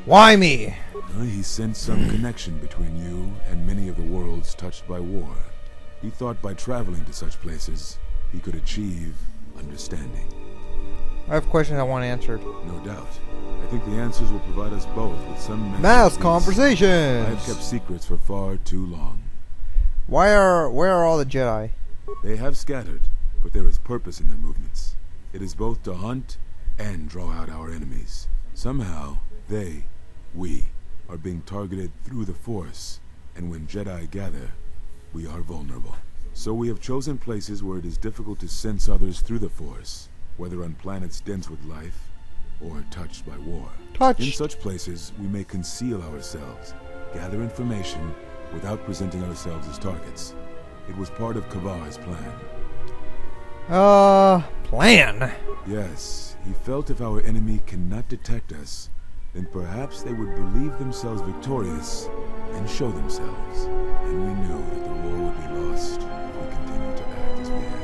Why me? He sensed some connection between you and many of the worlds touched by war. He thought by traveling to such places, he could achieve understanding. I have questions I want answered. No doubt. I think the answers will provide us both with some Mass conversations! I have kept secrets for far too long. Where are all the Jedi? They have scattered, but there is purpose in their movements. It is both to hunt and draw out our enemies. Somehow, we, are being targeted through the Force, and when Jedi gather, we are vulnerable. So we have chosen places where it is difficult to sense others through the Force, whether on planets dense with life, or touched by war. In such places, we may conceal ourselves, gather information, without presenting ourselves as targets. It was part of Kavar's plan. Plan? Yes, he felt if our enemy cannot detect us, then perhaps they would believe themselves victorious and show themselves. And we knew that the war would be lost if we continued to act as we had.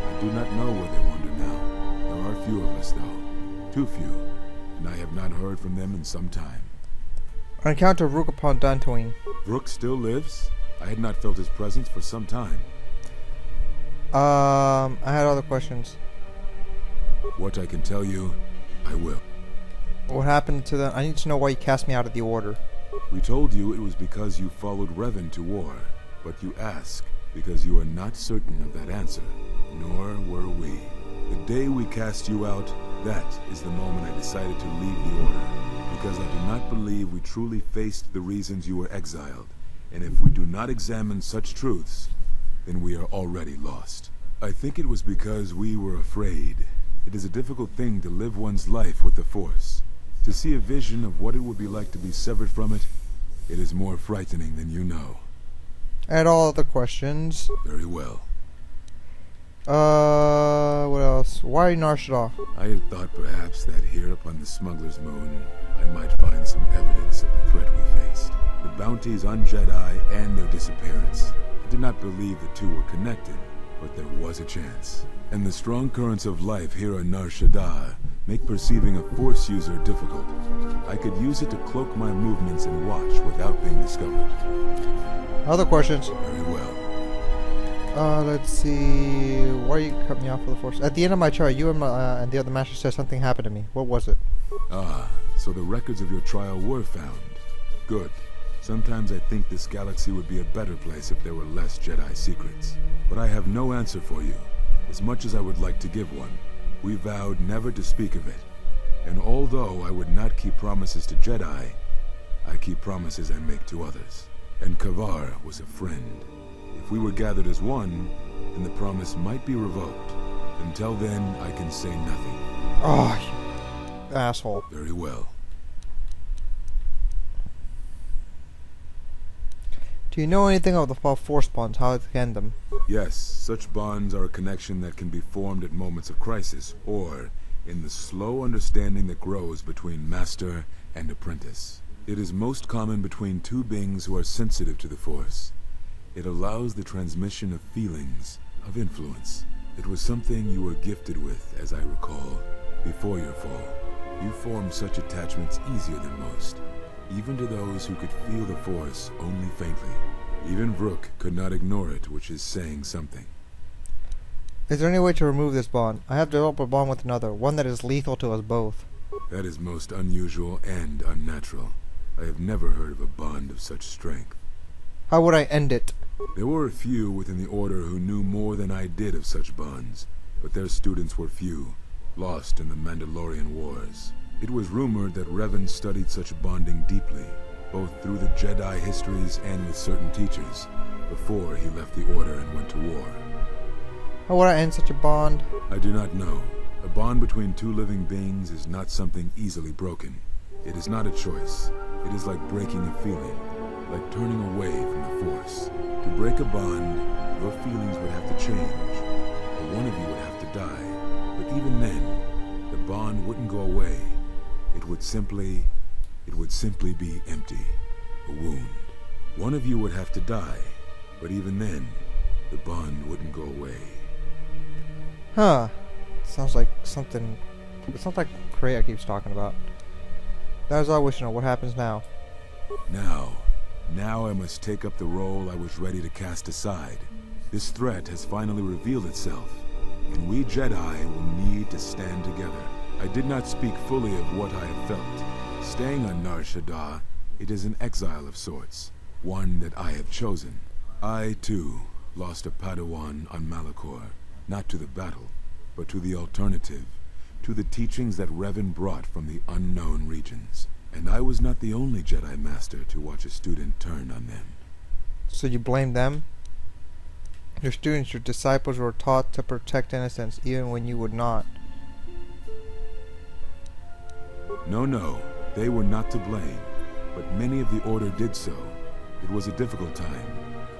I do not know where they wander now. There are few of us, though. Too few. And I have not heard from them in some time. I encountered Rook upon Dantooine. Rook still lives? I had not felt his presence for some time. I had other questions. What I can tell you, I will. What happened to them? I need to know why you cast me out of the Order. We told you it was because you followed Revan to war, but you ask because you are not certain of that answer. Nor were we. The day we cast you out, that is the moment I decided to leave the Order, because I do not believe we truly faced the reasons you were exiled, and if we do not examine such truths, then we are already lost. I think it was because we were afraid. It is a difficult thing to live one's life with the Force. To see a vision of what it would be like to be severed from it, it is more frightening than you know. I had all other questions. Very well. What else? Why Nar Shaddaa? I had thought perhaps that here upon the Smuggler's Moon, I might find some evidence of the threat we faced. The bounties on Jedi and their disappearance. I did not believe the two were connected, but there was a chance. And the strong currents of life here on Nar Shaddaa make perceiving a Force user difficult. I could use it to cloak my movements and watch without being discovered. Other questions? Very well. Let's see. Why you cut me off for the Force? At the end of my trial, you and the other master said something happened to me. What was it? So the records of your trial were found. Good. Sometimes I think this galaxy would be a better place if there were less Jedi secrets. But I have no answer for you, as much as I would like to give one. We vowed never to speak of it. And although I would not keep promises to Jedi, I keep promises I make to others. And Kavar was a friend. If we were gathered as one, then the promise might be revoked. Until then, I can say nothing. Oh, you asshole. Very well. Do you know anything of the Force bonds, how to end them? Yes, such bonds are a connection that can be formed at moments of crisis, or in the slow understanding that grows between master and apprentice. It is most common between two beings who are sensitive to the Force. It allows the transmission of feelings, of influence. It was something you were gifted with, as I recall, before your fall. You formed such attachments easier than most, even to those who could feel the Force only faintly. Even Rook could not ignore it, which is saying something. Is there any way to remove this bond? I have developed a bond with another, one that is lethal to us both. That is most unusual and unnatural. I have never heard of a bond of such strength. How would I end it? There were a few within the Order who knew more than I did of such bonds, but their students were few, lost in the Mandalorian Wars. It was rumored that Revan studied such bonding deeply, both through the Jedi histories and with certain teachers, before he left the Order and went to war. How would I end such a bond? I do not know. A bond between two living beings is not something easily broken. It is not a choice. It is like breaking a feeling, like turning away from the Force. To break a bond, your feelings would have to change, or one of you would have to die. But even then, the bond wouldn't go away. It would simply be empty, a wound. One of you would have to die, but even then, the bond wouldn't go away. Huh. Sounds like something... It sounds like Kreia keeps talking about. That is all I wish to know. What happens now? Now I must take up the role I was ready to cast aside. This threat has finally revealed itself, and we Jedi will need to stand together. I did not speak fully of what I have felt. Staying on Nar Shaddaa, it is an exile of sorts, one that I have chosen. I, too, lost a Padawan on Malachor, not to the battle, but to the alternative, to the teachings that Revan brought from the unknown regions. And I was not the only Jedi Master to watch a student turn on them. So you blame them? Your students, your disciples were taught to protect innocence even when you would not. No, they were not to blame, but many of the Order did so. It was a difficult time,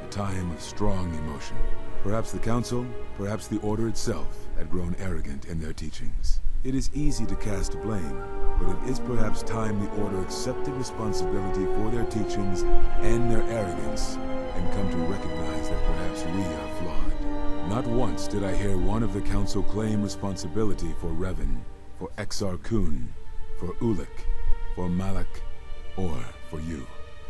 a time of strong emotion. Perhaps the Council, perhaps the Order itself, had grown arrogant in their teachings. It is easy to cast blame, but it is perhaps time the Order accepted responsibility for their teachings and their arrogance, and come to recognize that perhaps we are flawed. Not once did I hear one of the Council claim responsibility for Revan, for Exar Kun, for Ulic, for Malak, or for you.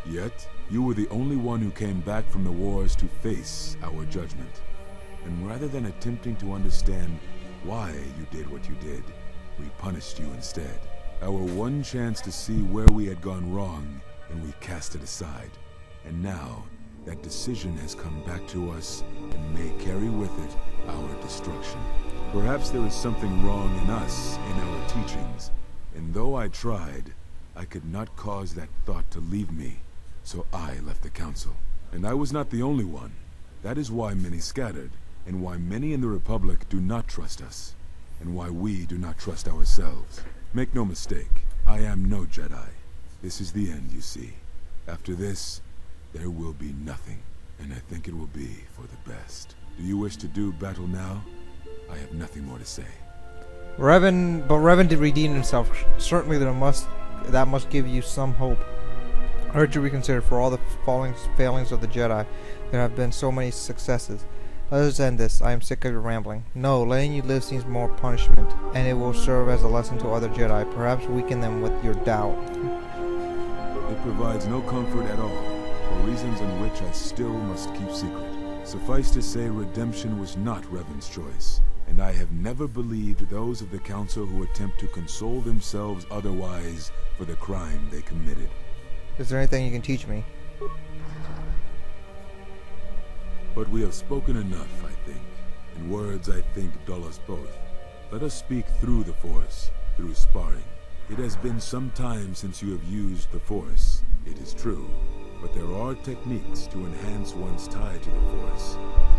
Yet, you were the only one who came back from the wars to face our judgment. And rather than attempting to understand why you did what you did, we punished you instead. Our one chance to see where we had gone wrong, and we cast it aside. And now, that decision has come back to us, and may carry with it our destruction. Perhaps there is something wrong in us, in our teachings, and though I tried, I could not cause that thought to leave me, so I left the Council. And I was not the only one. That is why many scattered, and why many in the Republic do not trust us, and why we do not trust ourselves. Make no mistake, I am no Jedi. This is the end, you see. After this, there will be nothing, and I think it will be for the best. Do you wish to do battle now? I have nothing more to say. Revan did redeem himself. Certainly that must give you some hope. I urge you to reconsider. For all the failings of the Jedi, there have been so many successes. Let us end this. I am sick of your rambling. No, letting you live seems more punishment, and it will serve as a lesson to other Jedi. Perhaps weaken them with your doubt. It provides no comfort at all, for reasons on which I still must keep secret. Suffice to say, redemption was not Revan's choice, and I have never believed those of the Council who attempt to console themselves otherwise for the crime they committed. Is there anything you can teach me? But we have spoken enough, I think, and words, I think, dull us both. Let us speak through the Force, through sparring. It has been some time since you have used the Force, it is true, but there are techniques to enhance one's tie to the Force,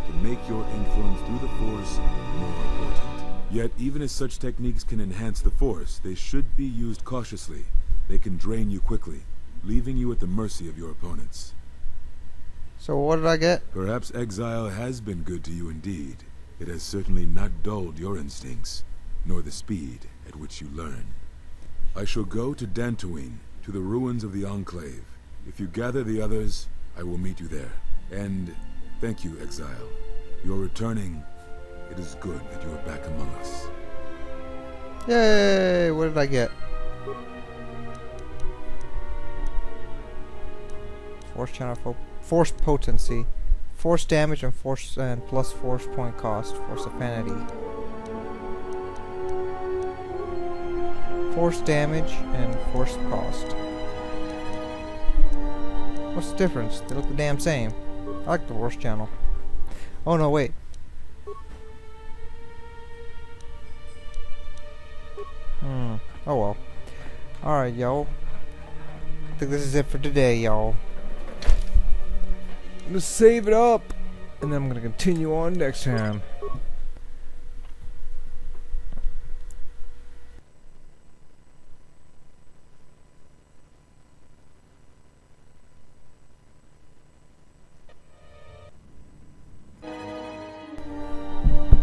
to make your influence through the Force more potent. Yet, even as such techniques can enhance the Force, they should be used cautiously. They can drain you quickly, leaving you at the mercy of your opponents. So what did I get? Perhaps exile has been good to you indeed. It has certainly not dulled your instincts, nor the speed at which you learn. I shall go to Dantooine, to the ruins of the Enclave. If you gather the others, I will meet you there. And thank you, exile. You're returning. It is good that you are back among us. Yay! What did I get? Force channel force potency, force damage, and plus force point cost. Force affinity. Force damage and force cost. What's the difference? They look the damn same. I like the force channel. Oh no, wait. Oh well. Alright, y'all. I think this is it for today, y'all. I'm gonna save it up, and then I'm gonna continue on next time.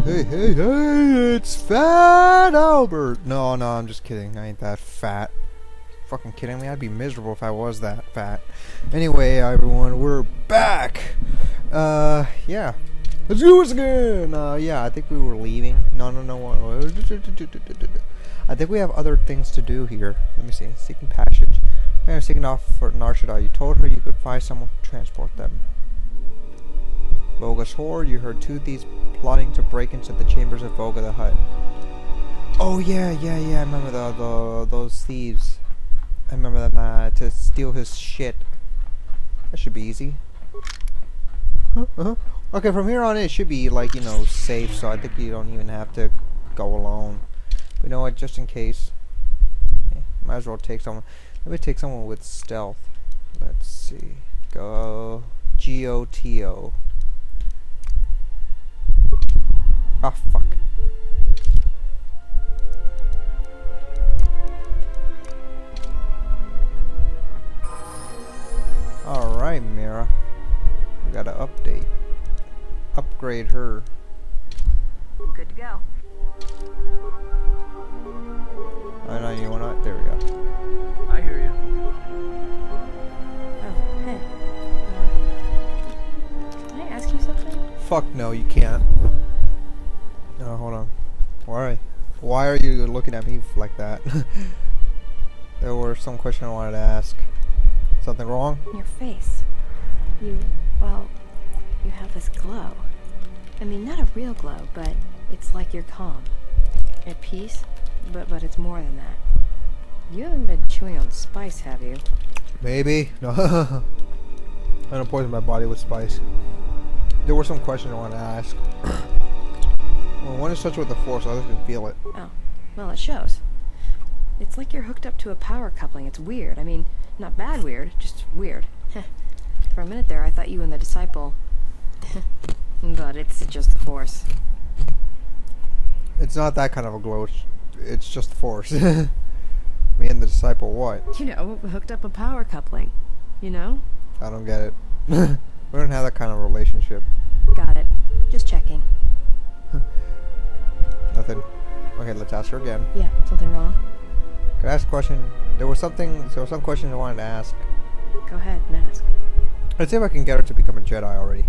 Hey, it's Fat Albert! No, I'm just kidding. I ain't that fat. Fucking kidding me? I'd be miserable if I was that fat. Anyway, everyone, we're back! Yeah. Let's do this again! Yeah, I think we were leaving. No. I think we have other things to do here. Let me see. Seeking passage. I'm seeking off for Nar Shaddaa. You told her you could find someone to transport them. Voga's horde. You heard two thieves plotting to break into the chambers of Voga the Hutt. Oh yeah. I remember those thieves. I remember them to steal his shit. That should be easy. Okay, from here on it should be like, you know, safe, so I think you don't even have to go alone. But you know what, just in case, might as well take someone. Let me take someone with stealth. Let's see. Go GOTO. Ah, fuck. Alright, Mira. We gotta update. Upgrade her. Good to go. I know you wanna. There we go. I hear you. Oh, hey. Can I ask you something? Fuck no, you can't. No, hold on. Why are you looking at me like that? There were some questions I wanted to ask. Something wrong? Your face. You have this glow. I mean, not a real glow, but it's like you're calm. At peace, but it's more than that. You haven't been chewing on spice, have you? Maybe. No. I don't poison my body with spice. There were some questions I wanted to ask. When one is touched with the Force, others can feel it. Oh, well, it shows. It's like you're hooked up to a power coupling. It's weird. I mean, not bad weird, just weird. For a minute there, I thought you and the disciple... But it's just the Force. It's not that kind of a glow. It's just the Force. Me and the disciple, what? You know, hooked up a power coupling. You know? I don't get it. We don't have that kind of relationship. Got it. Just checking. Nothing. Okay, let's ask her again. Yeah, something wrong? Can I ask a question? There were some questions I wanted to ask. Go ahead and ask. Let's see if I can get her to become a Jedi already.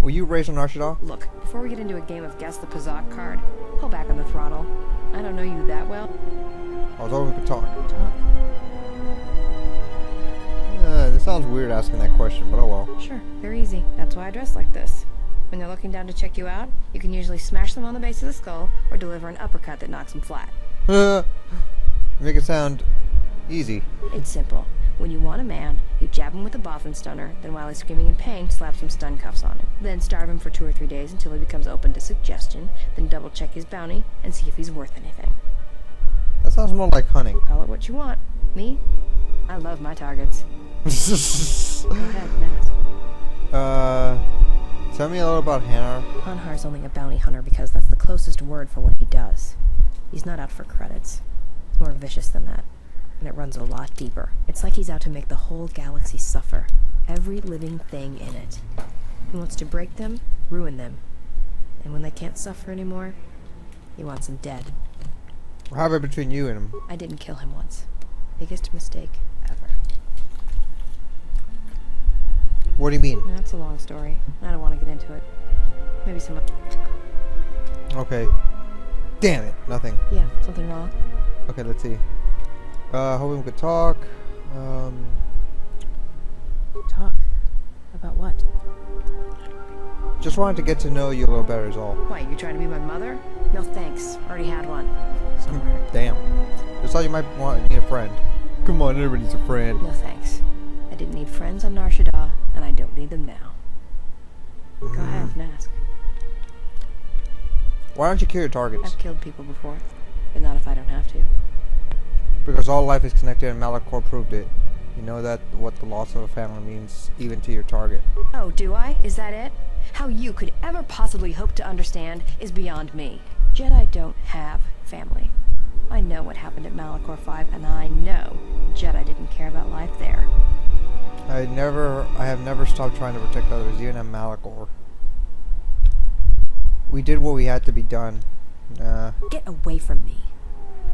Were you raised on Nar Shaddaa? Look, before we get into a game of guess the Pazak card, pull back on the throttle. I don't know you that well. I was hoping we could talk. Talk. This sounds weird asking that question, but oh well. Sure, very easy. That's why I dress like this. When they're looking down to check you out, you can usually smash them on the base of the skull or deliver an uppercut that knocks them flat. Make it sound easy. It's simple. When you want a man, you jab him with a boffin stunner, then while he's screaming in pain, slap some stun cuffs on him. Then starve him for 2 or 3 days until he becomes open to suggestion, then double check his bounty and see if he's worth anything. That sounds more like hunting. Call it what you want. Me? I love my targets. Go ahead, ask. Tell me a little about Hanar. Hanhar's only a bounty hunter because that's the closest word for what he does. He's not out for credits. It's more vicious than that. And it runs a lot deeper. It's like he's out to make the whole galaxy suffer. Every living thing in it. He wants to break them, ruin them. And when they can't suffer anymore, he wants them dead. What happened between you and him? I didn't kill him once. Biggest mistake ever. What do you mean? That's a long story. I don't want to get into it. Maybe some... Okay. Damn it. Nothing. Yeah, something wrong? Okay, let's see. Hoping we could talk. Talk? About what? Just wanted to get to know you a little better is all. Why, you trying to be my mother? No thanks. Already had one. Somewhere. Damn. Just thought you might need a friend. Come on, everybody needs a friend. No thanks. I didn't need friends on Nar Shaddaa, and I don't need them now. Go ahead and ask. Why don't you kill your targets? I've killed people before, but not if I don't have to. Because all life is connected and Malachor proved it. You know that what the loss of a family means even to your target. Oh, do I? Is that it? How you could ever possibly hope to understand is beyond me. Jedi don't have family. I know what happened at Malachor 5, and I know Jedi didn't care about life there. I have never stopped trying to protect others, even at Malachor. We did what we had to be done. Get away from me.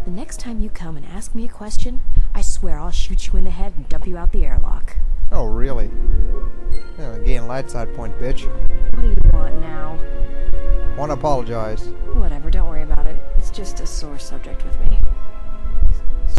The next time you come and ask me a question, I swear I'll shoot you in the head and dump you out the airlock. Oh, really? Yeah, gain light side point, bitch. What do you want now? Want to apologize. Whatever, don't worry about it. It's just a sore subject with me.